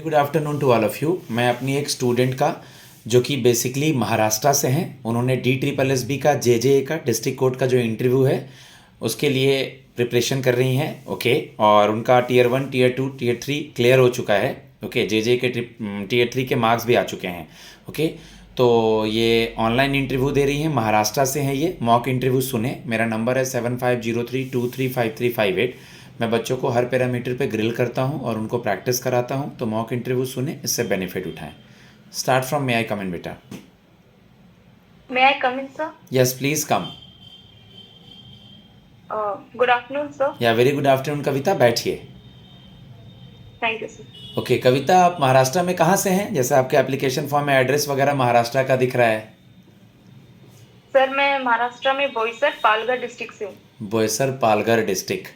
Good afternoon to all of you. मैं अपनी एक स्टूडेंट का जो कि बेसिकली महाराष्ट्र से हैं, उन्होंने DSSB का JJA का डिस्ट्रिक्ट कोर्ट का जो इंटरव्यू है उसके लिए प्रिपरेशन कर रही हैं। ओके, और उनका टीयर 1 टीयर 2 टीयर 3 क्लियर हो चुका है। ओके, JJA के टीयर 3 के मार्क्स भी आ चुके हैं। ओके, तो ये ऑनलाइन इंटरव्यू दे रही हैं, महाराष्ट्र से हैं। ये मॉक इंटरव्यू सुने। मेरा नंबर है 7503235358। मैं बच्चों को हर पैरामीटर पे ग्रिल करता हूँ और उनको प्रैक्टिस कराता हूँ, तो मॉक इंटरव्यू सुने, इससे बेनिफिट उठाएं। स्टार्ट फ्रॉम मे आई कम इन बेटा। May I come in, sir? Yes please come. Good afternoon, sir. या वेरी गुड आफ्टरनून कविता, बैठिए। Thank you, sir. ओके कविता, आप महाराष्ट्र में कहाँ से हैं? जैसे आपके एप्लीकेशन फॉर्म में एड्रेस वगैरह महाराष्ट्र का दिख रहा है। सर मैं महाराष्ट्र में बोईसर पालघर डिस्ट्रिक्ट से हूँ। बोईसर पालघर डिस्ट्रिक्ट।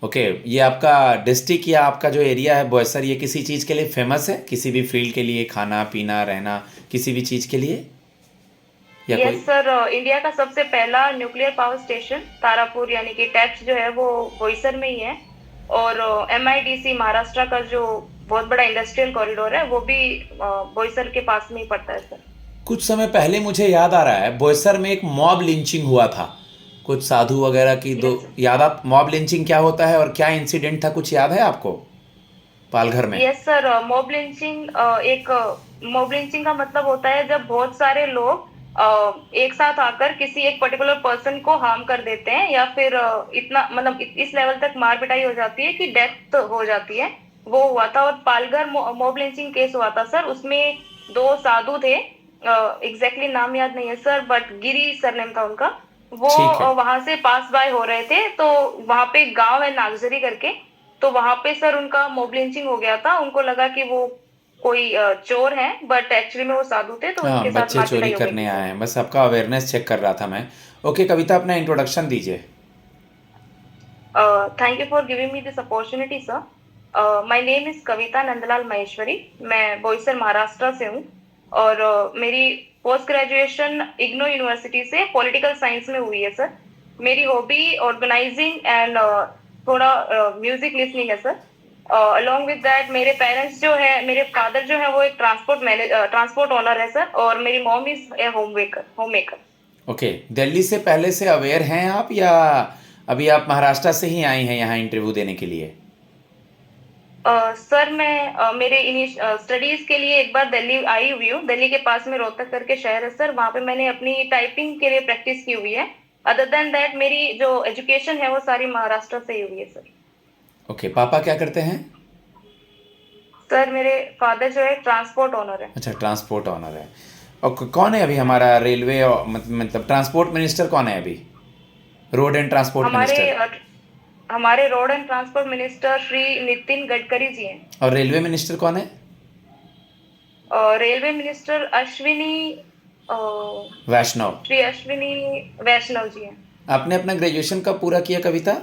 ओके, ये आपका डिस्ट्रिक्ट या आपका जो एरिया है बोईसर, ये किसी चीज़ के लिए फेमस है? किसी भी फील्ड के लिए, खाना पीना रहना, किसी भी चीज़ के लिए या कोई? यस सर, इंडिया का सबसे पहला न्यूक्लियर पावर स्टेशन तारापुर यानी कि टैप्स जो है वो बोईसर में ही है। और MIDC महाराष्ट्र का जो बहुत बड़ा इंडस्ट्रियल कॉरिडोर है वो भी बोईसर के पास में ही पड़ता है सर। कुछ समय पहले मुझे याद आ रहा है बोईसर में एक मॉब लिंचिंग हुआ था, कुछ साधु वगैरह की। दो यस याद, आप मॉब लिंचिंग क्या होता है और क्या इंसिडेंट था, कुछ याद है आपको पालघर में? यस सर, मॉब लिंचिंग का मतलब होता है जब बहुत सारे लोग एक साथ आकर किसी एक पर्टिकुलर पर्सन को हार्म कर देते हैं या फिर इतना मतलब इस लेवल तक मार पिटाई हो जाती है कि डेथ हो जाती है। वो हुआ था और पालघर मॉब लिंचिंग केस हुआ था सर। उसमें दो साधु थे, एग्जैक्टली नाम याद नहीं है सर, बट गिरी सरनेम था उनका। वो ठीक है। वहां से पास बाय हो रहे थे तो वहां पे गांव है नागजरी करके, तो वहां पे सर उनका मॉब लिंचिंग हो गया था। उनको लगा कि वो कोई चोर हैं, बट एक्चुअली में वो साधु थे, तो हाँ, उनके साथ बच्चे चोरी मारपिटाई हो गई करने थी आए सर। हैं, बस आपका अवेयरनेस चेक कर रहा था मैं। ओके कविता, अपना इंट्रोडक्शन दीजिए। Thank you for giving me this opportunity sir. My name is Kavita Nandlal Maheshwari. मैं बोईसर महाराष्ट्र से हूँ और मेरी पोस्ट ग्रेजुएशन इग्नो यूनिवर्सिटी से पॉलिटिकल साइंस में हुई है सर। मेरी हॉबी ऑर्गेनाइजिंग एंड थोड़ा म्यूजिक लिसनिंग है सर। अलोंग विद दैट मेरे पेरेंट्स जो है, मेरे फादर जो है वो एक ट्रांसपोर्ट ओनर है सर, और मेरी mom is a home maker. Okay, Delhi से पहले से अवेयर हैं आप, या अभी आप महाराष्ट्र से ही आई हैं यहाँ इंटरव्यू देने के लिए? सर मैं मेरे स्टडीज के लिए एक बार दिल्ली आई हुई हूँ। दिल्ली के पास में रोहतक करके शहर है सर, वहाँ पे मैंने अपनी टाइपिंग के लिए प्रैक्टिस की हुई है। अदर देन दैट मेरी जो एजुकेशन है वो सारी महाराष्ट्र से ही हुई है सर। ओके, पापा क्या करते हैं? सर मेरे फादर जो है ट्रांसपोर्ट ओनर है। अच्छा, ट्रांसपोर्ट ऑनर है। और कौन है अभी हमारा रेलवे और मतलब ट्रांसपोर्ट मिनिस्टर कौन है अभी? रोड एंड ट्रांसपोर्ट हमारे मिनिस्टर। हमारे road and transport minister Shri Nitin Gadkari ji हैं। और रेलवे मिनिस्टर कौन है? और रेलवे मिनिस्टर वैष्णव। श्री अश्विनी वैष्णव जी हैं। आपने अपना ग्रेजुएशन कब पूरा किया कविता?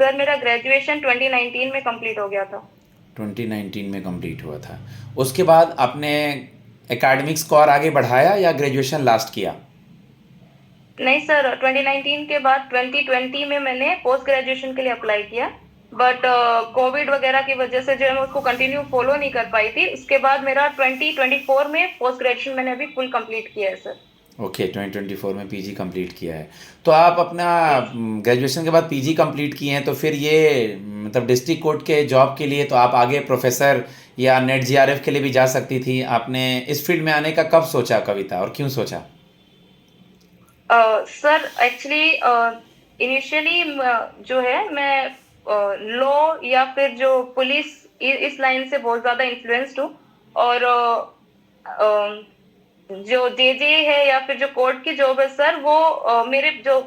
सर मेरा ग्रेजुएशन 2019 में कंप्लीट हो गया था। 2019 में कंप्लीट हुआ था। उसके बाद आपने एकेडमिक स्कोर आगे बढ़ाया या ग्रेजुएशन लास्ट किया? नहीं सर, 2019 के बाद 2020 में मैंने पोस्ट ग्रेजुएशन के लिए अप्लाई किया, बट कोविड वगैरह की वजह से जो है मैं उसको कंटिन्यू फॉलो नहीं कर पाई थी। उसके बाद मेरा 2024 में पोस्ट ग्रेजुएशन मैंने अभी फुल कंप्लीट किया है सर। ओके, 2024 में पीजी कंप्लीट किया है। तो आप अपना यस। ग्रेजुएशन के बाद पीजी कंप्लीट किए हैं, तो फिर ये मतलब डिस्ट्रिक्ट कोर्ट के जॉब के लिए तो आप आगे प्रोफेसर या नेट जीआरएफ के लिए भी जा सकती थी। आपने इस फील्ड में आने का कब सोचा कविता, और क्यों सोचा? सर एक्चुअली इनिशियली जो है मैं लॉ या फिर जो पुलिस इस लाइन से बहुत ज्यादा इन्फ्लुएंस्ड हूँ। और जो जेजे है या फिर जो कोर्ट की जॉब है सर, वो मेरे जो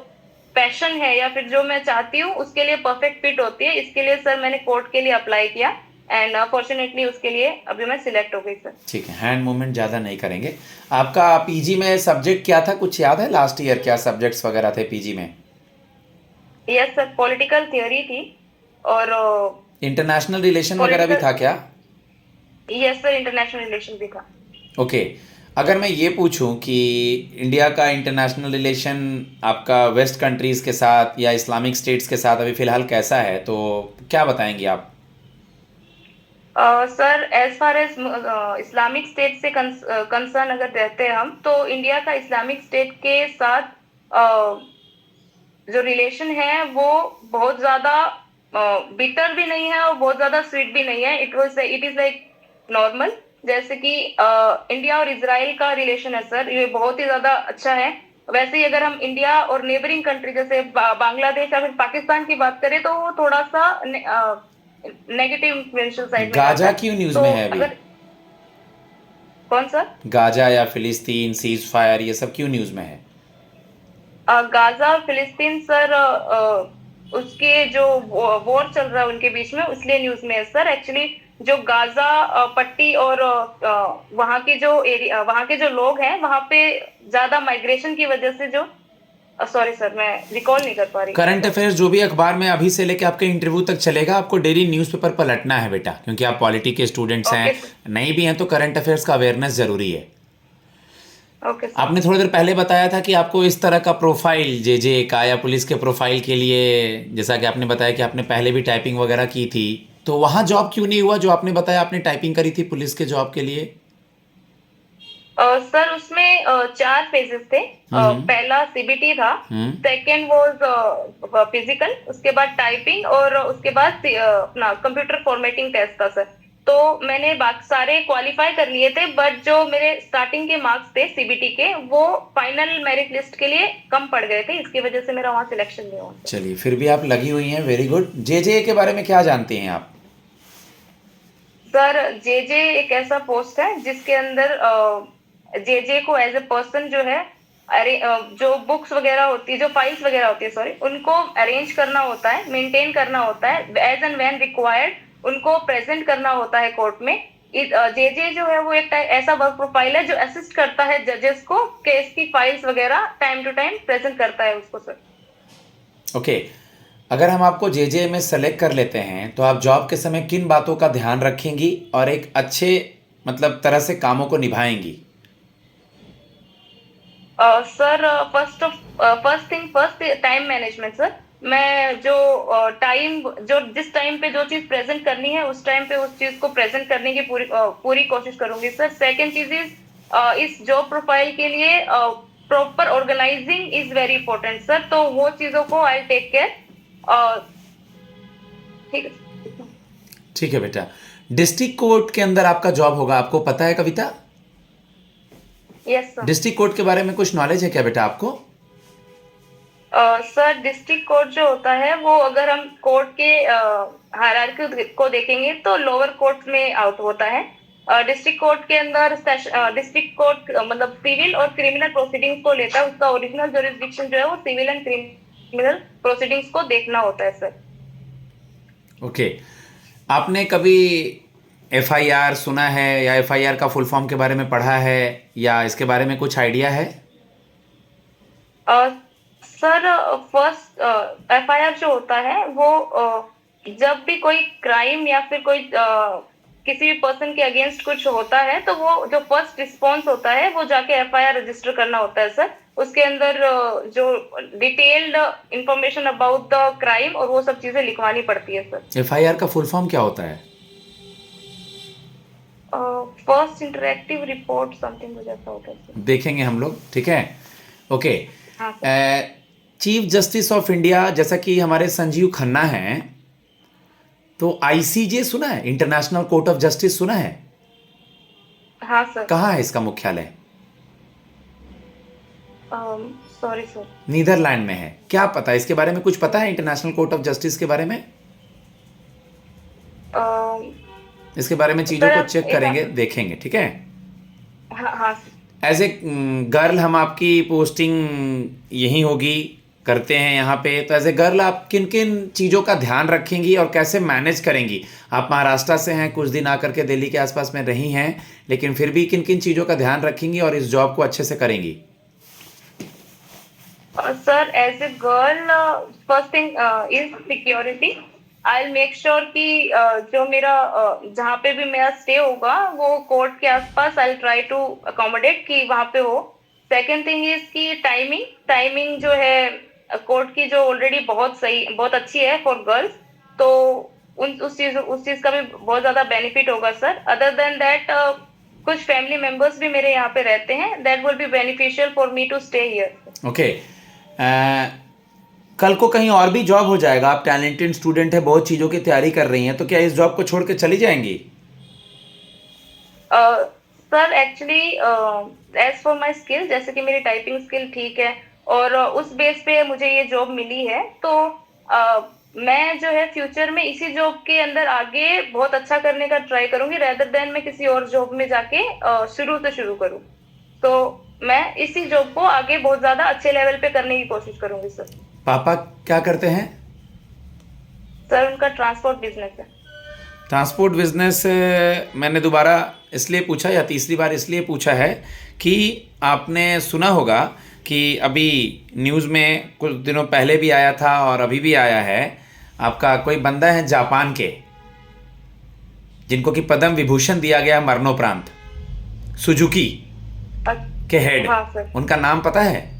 पैशन है या फिर जो मैं चाहती हूँ उसके लिए परफेक्ट फिट होती है। इसके लिए सर मैंने कोर्ट के लिए अप्लाई किया एंड फॉर्चुनेटली उसके लिए अभी मैं सिलेक्ट हो गई सर। ठीक है, हैंड मूवमेंट ज़्यादा नहीं करेंगे। आपका पीजी में सब्जेक्ट क्या था, कुछ याद है? लास्ट ईयर क्या सब्जेक्ट्स वगैरह थे पीजी में? यस सर, पॉलिटिकल थियोरी थी और इंटरनेशनल रिलेशन वगैरह भी पॉलिटिकल, था क्या? यस सर, इंटरनेशनल रिलेशन भी था। ओके, अगर मैं ये पूछूं कि इंडिया का इंटरनेशनल रिलेशन आपका वेस्ट कंट्रीज़ के साथ या इस्लामिक स्टेट्स के साथ अभी फ़िलहाल कैसा है, तो क्या बताएंगे आप? Sir as far as Islamic State से कंसर्न अगर रहते हैं हम, तो इंडिया का इस्लामिक स्टेट के साथ जो रिलेशन है वो बहुत ज्यादा बिटर भी नहीं है और बहुत ज्यादा स्वीट भी नहीं है। It is like normal. जैसे कि इंडिया और इसराइल का रिलेशन है सर, ये बहुत ही ज्यादा अच्छा है। वैसे ही अगर हम इंडिया और नेबरिंग कंट्री जैसे बांग्लादेश या फिर पाकिस्तान की बात करें तो वो थोड़ा सा नेगेटिव इन्फ्लुएंशियल साइड में जाता गाजा है। क्यों न्यूज़ तो में है अभी? अगर कौन सर? गाजा या फिलिस्तीन सीज फायर ये सब क्यों न्यूज़ में है? गाजा फिलिस्तीन सर, उसके जो वॉर चल रहा है उनके बीच में, इसलिए न्यूज में है सर। एक्चुअली जो गाजा पट्टी और वहाँ के जो एरिया, वहाँ के जो लोग हैं वहाँ पे ज्यादा माइग्रेशन की वजह से जो, सॉरी सर मैं रिकॉल नहीं कर पा रही करंट सर। अफेयर्स जो भी अखबार में अभी से लेके आपके इंटरव्यू तक चलेगा, आपको डेली न्यूज़पेपर पलटना है बेटा, क्योंकि आप पॉलिटी के स्टूडेंट्स हैं। Okay sir. नहीं भी हैं तो करंट अफेयर्स का अवेयरनेस ज़रूरी है। Okay sir. आपने थोड़ी देर पहले बताया था कि आपको इस तरह का प्रोफाइल जे का या पुलिस के प्रोफाइल के लिए, जैसा कि आपने बताया कि आपने पहले भी टाइपिंग वगैरह की थी, तो वहाँ जॉब क्यों नहीं हुआ जो आपने बताया आपने टाइपिंग करी थी पुलिस के जॉब के लिए? सर उसमें 4 फेजेस थे। हम्म। पहला सीबीटी था, हम्म। सेकेंड वाज फिजिकल, उसके बाद टाइपिंग और उसके बाद अपना कंप्यूटर फॉर्मेटिंग टेस्ट था सर। तो मैंने बाकी सारे क्वालिफाई कर लिए थे, बट जो मेरे स्टार्टिंग के मार्क्स थे सीबीटी के वो फाइनल मेरिट लिस्ट के लिए कम पड़ गए थे, इसकी वजह से मेरा वहाँ सिलेक्शन नहीं हुआ। चलिए, फिर भी आप लगी हुई हैं, वेरी गुड। जे के बारे में क्या जानते हैं आप? सर जे एक ऐसा पोस्ट है जिसके अंदर जे को एज ए पर्सन जो है, अरे जो बुक्स वगैरह होती है, जो फाइल्स वगैरह होती है सॉरी, उनको अरेंज करना होता है, मेंटेन करना होता है, एज एंड व्हेन रिक्वायर्ड उनको प्रेजेंट करना होता है कोर्ट में। जे जो है वो एक ऐसा वर्क प्रोफाइल है जो असिस्ट करता है जजेस को, केस की फाइल्स वगैरह टाइम टू टाइम प्रेजेंट करता है उसको सर। ओके। अगर हम आपको जे में सेलेक्ट कर लेते हैं तो आप जॉब के समय किन बातों का ध्यान रखेंगी और एक अच्छे मतलब तरह से कामों को निभाएंगी? Sir first thing first, time management sir. मैं जो टाइम, जो जिस टाइम पे जो चीज प्रेजेंट करनी है उस टाइम पे उस चीज को प्रेजेंट करने की पूरी कोशिश करूंगी सर। सेकंड चीज इज, इस जॉब प्रोफाइल के लिए proper organising is very important sir, तो वो चीजों को आई टेक केयर। ठीक है। ठीक है बेटा। डिस्ट्रिक्ट कोर्ट के अंदर आपका जॉब होगा, आपको पता है Kavita? Yes sir. District court के बारे में कुछ नॉलेज है क्या बेटा आपको? सर डिस्ट्रिक्ट कोर्ट जो होता है वो, अगर हम कोर्ट के हायरार्की को देखेंगे तो लोअर कोर्ट में आउट होता है। डिस्ट्रिक्ट कोर्ट के अंदर डिस्ट्रिक्ट कोर्ट मतलब सिविल और क्रिमिनल प्रोसीडिंग्स को लेता है, उसका ओरिजिनल जुरिस्डिक्शन जो है वो सिविल एंड क्रिमिनल प्रोसीडिंग्स को देखना होता है सर। ओके। आपने कभी एफआईआर सुना है या एफआईआर का फुल फॉर्म के बारे में पढ़ा है या इसके बारे में कुछ आइडिया है? सर फर्स्ट एफआईआर जो होता है वो जब भी कोई क्राइम या फिर कोई किसी भी पर्सन के अगेंस्ट कुछ होता है तो वो जो फर्स्ट रिस्पॉन्स होता है वो जाके एफआईआर रजिस्टर करना होता है सर। उसके अंदर जो detailed information about the crime और वो सब चीजें लिखवानी पड़ती है सर। एफआईआर का फुल फॉर्म क्या होता है? फर्स्ट इंटरेक्टिव रिपोर्ट समथिंग कुछ ऐसा होता है सर। देखेंगे हम लोग, ठीक है। ओके। हाँ sir. Chief justice of India जैसा कि हमारे संजीव खन्ना हैं, तो आईसीजे सुना है, इंटरनेशनल कोर्ट ऑफ जस्टिस सुना है? हाँ सर। कहाँ है इसका मुख्यालय? Sorry sir. नीदरलैंड में है। क्या पता है इसके बारे में, कुछ पता है इंटरनेशनल कोर्ट ऑफ जस्टिस के बारे में? इसके बारे में चीज़ों को चेक करेंगे, देखेंगे, ठीक है। हाँ हाँ। एज ए गर्ल हम आपकी पोस्टिंग यहीं होगी, करते हैं यहाँ पे, तो एज ए गर्ल आप किन किन चीज़ों का ध्यान रखेंगी और कैसे मैनेज करेंगी? आप महाराष्ट्र से हैं, कुछ दिन आकर के दिल्ली के आसपास में रही हैं, लेकिन फिर भी किन किन चीज़ों का ध्यान रखेंगी और इस जॉब को अच्छे से करेंगी? Sir as a girl, first thing is security. I make sure कि जो मेरा जहाँ पे भी मेरा स्टे होगा वो कोर्ट के आसपास, आई ट्राई टू अकोमोडेट कि वहाँ पे हो। सेकेंड थिंग इज कि टाइमिंग जो है कोर्ट की जो ऑलरेडी बहुत सही, बहुत अच्छी है फॉर गर्ल्स, तो उस चीज का भी बहुत ज्यादा बेनिफिट होगा सर। अदर देन दैट कुछ फैमिली मेंबर्स भी मेरे यहाँ पे रहते हैं, that will be beneficial for me to stay here. Okay. कल को कहीं और भी जॉब हो जाएगा, आप टैलेंटेड स्टूडेंट है, बहुत चीज़ों की तैयारी कर रही हैं, तो क्या इस जॉब को छोड़ के चली जाएंगी? Sir actually as for my skill, जैसे कि मेरी टाइपिंग स्किल ठीक है और उस बेस पे मुझे ये जॉब मिली है, तो मैं जो है फ्यूचर में इसी जॉब के अंदर आगे बहुत अच्छा करने का ट्राई करूंगी, रेदर देन मैं किसी और जॉब में जाके शुरू से शुरू करूं। तो मैं इसी जॉब को आगे बहुत ज्यादा अच्छे लेवल पे करने की कोशिश करूंगी सर। पापा क्या करते हैं? सर उनका ट्रांसपोर्ट बिजनेस है। Transport business. मैंने दोबारा इसलिए पूछा या तीसरी बार इसलिए पूछा है कि आपने सुना होगा कि अभी न्यूज़ में कुछ दिनों पहले भी आया था और अभी भी आया है, आपका कोई बंदा है जापान के, जिनको कि पद्म विभूषण दिया गया मरणोपरांत, सुजुकी के हेड। हाँ सर। उनका नाम पता है?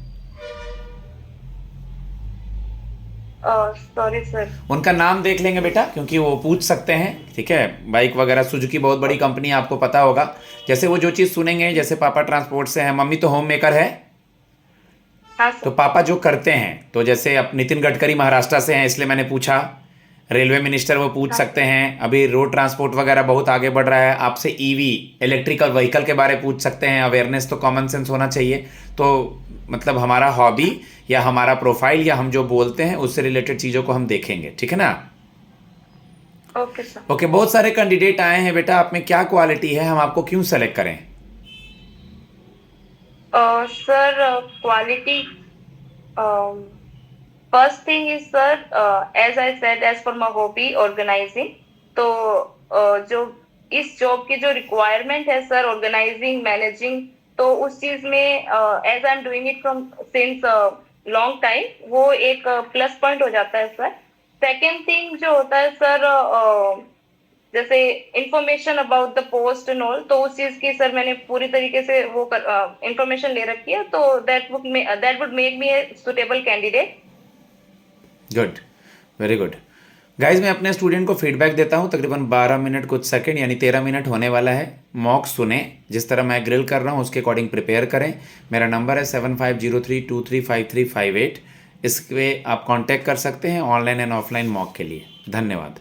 Sorry sir. उनका नाम देख लेंगे बेटा, क्योंकि वो पूछ सकते हैं, ठीक है। बाइक वगैरह सुजुकी बहुत बड़ी कंपनी है, आपको पता होगा। जैसे वो जो चीज़ सुनेंगे, जैसे पापा ट्रांसपोर्ट से हैं, मम्मी तो होम मेकर है, हाँ तो सर। पापा जो करते हैं, तो जैसे अब नितिन गडकरी महाराष्ट्र से हैं, इसलिए मैंने पूछा। रेलवे मिनिस्टर वो पूछ सकते हैं। अभी रोड ट्रांसपोर्ट वगैरह बहुत आगे बढ़ रहा है, आपसे ईवी इलेक्ट्रिकल व्हीकल के बारे में पूछ सकते हैं। अवेयरनेस तो कॉमन सेंस होना चाहिए। तो मतलब हमारा हॉबी या हमारा प्रोफाइल या हम जो बोलते हैं उससे रिलेटेड चीज़ों को हम देखेंगे, ठीक है ना? Okay sir. ओके। बहुत सारे कैंडिडेट आए हैं बेटा, आप में क्या क्वालिटी है, हम आपको क्यों सेलेक्ट करें? Sir quality, first thing is sir, as I said, as for my hobby organising, तो जो इस जॉब की जो रिक्वायरमेंट है सर, ऑर्गेनाइजिंग, मैनेजिंग, तो उस चीज में as I am doing it from since long time, वो एक प्लस पॉइंट हो जाता है सर। सेकेंड थिंग जो होता है सर, जैसे information about the post and all, तो उस चीज की सर मैंने पूरी तरीके से वो इंफॉर्मेशन ले रखी है, तो that would make me a suitable candidate. Good, very good. Guys, मैं अपने स्टूडेंट को फीडबैक देता हूँ। तकरीबन 12 मिनट कुछ सेकंड यानी 13 मिनट होने वाला है। मॉक सुने, जिस तरह मैं ग्रिल कर रहा हूँ उसके अकॉर्डिंग प्रिपेयर करें। मेरा नंबर है 7503235358। इस पे आप कांटेक्ट कर सकते हैं ऑनलाइन एंड ऑफलाइन मॉक के लिए। धन्यवाद।